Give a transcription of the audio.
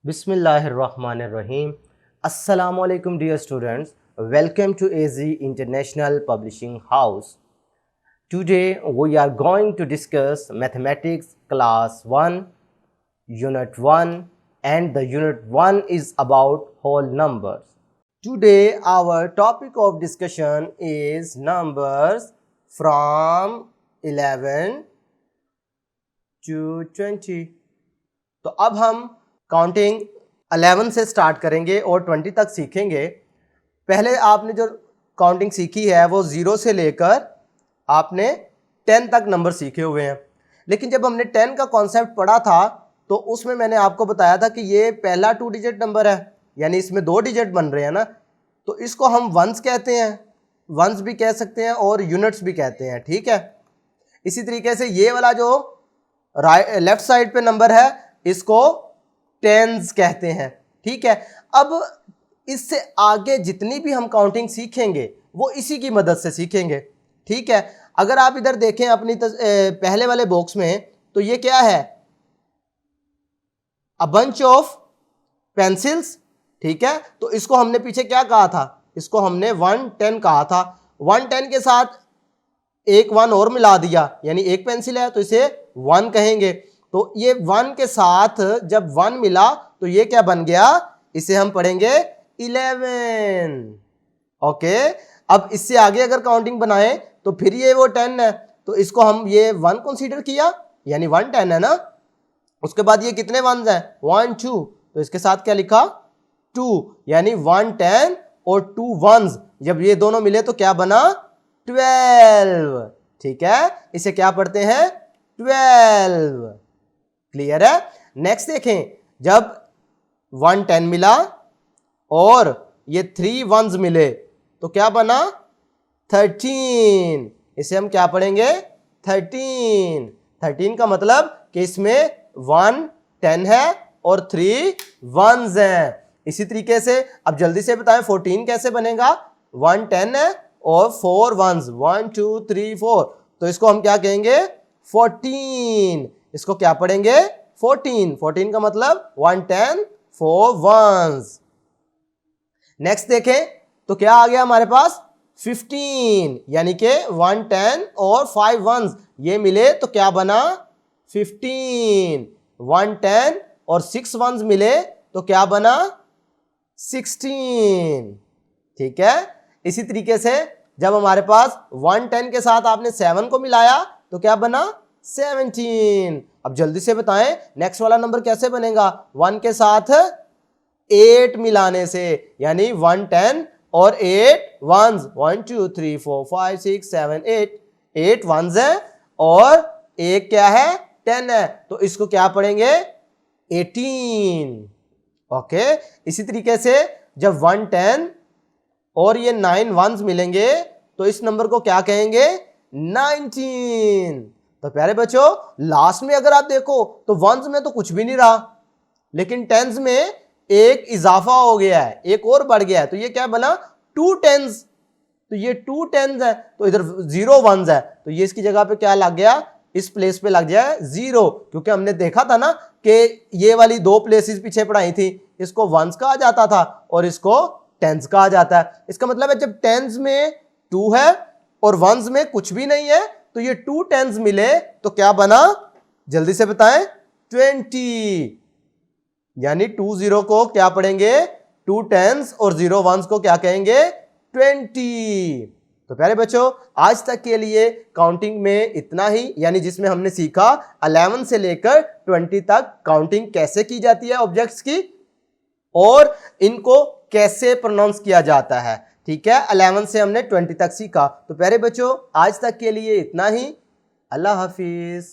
Bismillahirrahmanirrahim. Assalamu alaikum dear students. Welcome to AZ International Publishing House. Today we are going to discuss Mathematics Class 1, Unit 1, and the Unit 1 is about whole numbers. Today our topic of discussion is numbers from 11 to 20. तो अब हम counting 11 से start करेंगे और 20 तक सीखेंगे। पहले आपने जो काउंटिंग सीखी है वो 0 से लेकर आपने 10 तक नंबर सीखे हुए हैं, लेकिन जब हमने 10 का कॉन्सेप्ट पढ़ा था तो उसमें मैंने आपको बताया था कि ये पहला 2 डिजिट नंबर है, यानी इसमें 2 डिजिट बन रहे हैं ना, तो इसको हम वंस कहते हैं, वंस भी कह सकते हैं और यूनिट्स भी कहते हैं। ठीक है, इसी तरीके से ये वाला जो लेफ्ट साइड पे नंबर है इसको टेंस कहते हैं। ठीक है, अब इससे आगे जितनी भी हम काउंटिंग सीखेंगे वो इसी की मदद से सीखेंगे। ठीक है, अगर आप इधर देखें अपनी पहले वाले बॉक्स में, तो ये क्या है, अ बंच ऑफ पेंसिल्स। ठीक है, तो इसको हमने पीछे क्या कहा था, इसको हमने 110 कहा था। 110 के साथ एक 1 और मिला दिया, यानी एक पेंसिल है तो इसे 1 कहेंगे। तो ये 1 के साथ जब 1 मिला तो ये क्या बन गया, इसे हम पढ़ेंगे 11। ओके, अब इससे आगे अगर काउंटिंग बनाएं तो फिर ये वो 10 है, तो इसको हम ये 1 कंसीडर किया, यानी 110 है ना। उसके बाद ये कितने वंस हैं, 1 2, तो इसके साथ क्या लिखा 2, यानी 110 और 2 वंस जब ये दोनों मिले तो क्या बना 12। ठीक है, इसे क्या पढ़ते हैं 12। क्लियर है। नेक्स्ट देखें, जब 110 मिला और ये 3 वंस मिले तो क्या बना 13। इसे हम क्या पढ़ेंगे 13। 13 का मतलब कि इसमें 1 10 है और 3 वंस हैं। इसी तरीके से अब जल्दी से बताएं 14 कैसे बनेगा, 1 10 है और 4 वंस, 1 2 3 4, तो इसको हम क्या कहेंगे 14। इसको क्या पढ़ेंगे 14। 14 का मतलब 110 4 वंस। नेक्स्ट देखें तो क्या आ गया हमारे पास 15, यानी कि 110 और 5 वंस ये मिले तो क्या बना 15। 110 और 6 वंस मिले तो क्या बना 16। ठीक है, इसी तरीके से जब हमारे पास 110 के साथ आपने 7 को मिलाया तो क्या बना 17। अब जल्दी से बताएं नेक्स्ट वाला नंबर कैसे बनेगा, 1 के साथ 8 मिलाने से, यानी 110 और 8 वंस, 1 2 3 4 5 6 7 8 वंस है और एक क्या है 10 है, तो इसको क्या पढ़ेंगे 18। ओके, इसी तरीके से जब 110 और ये 9 वंस मिलेंगे तो इस नंबर को क्या कहेंगे 19। तो प्यारे बच्चों लास्ट में अगर आप देखो तो वंस में तो कुछ भी नहीं रहा, लेकिन टेंस में एक इजाफा हो गया है, एक और बढ़ गया है, तो ये क्या बना 2 टेंस। तो ये 2 टेंस है, तो इधर 0 वंस है, तो ये इसकी जगह पे क्या लग गया, इस प्लेस पे लग जाए 0, क्योंकि हमने देखा था ना कि ये वाली 2 प्लेसेस पीछे पढ़ाई थी, इसको वंस कहा जाता था और इसको टेंस कहा जाता है। इसका मतलब है जब टेंस में 2 है और वंस में कुछ भी नहीं है तो ये 2 टेंस मिले तो क्या बना, जल्दी से बताएं 20। यानी 2 0 को क्या पढ़ेंगे 2 टेंस और 0 वंस को क्या कहेंगे 20। तो प्यारे बच्चों आज तक के लिए काउंटिंग में इतना ही, यानी जिसमें हमने सीखा 11 से लेकर 20 तक काउंटिंग कैसे की जाती है ऑब्जेक्ट्स की और इनको कैसे प्रोनाउंस किया जाता है। ठीक है, 11 से हमने 20 तक सीखा। तो प्यारे बच्चों आज तक के लिए इतना ही। अल्लाह हाफिज।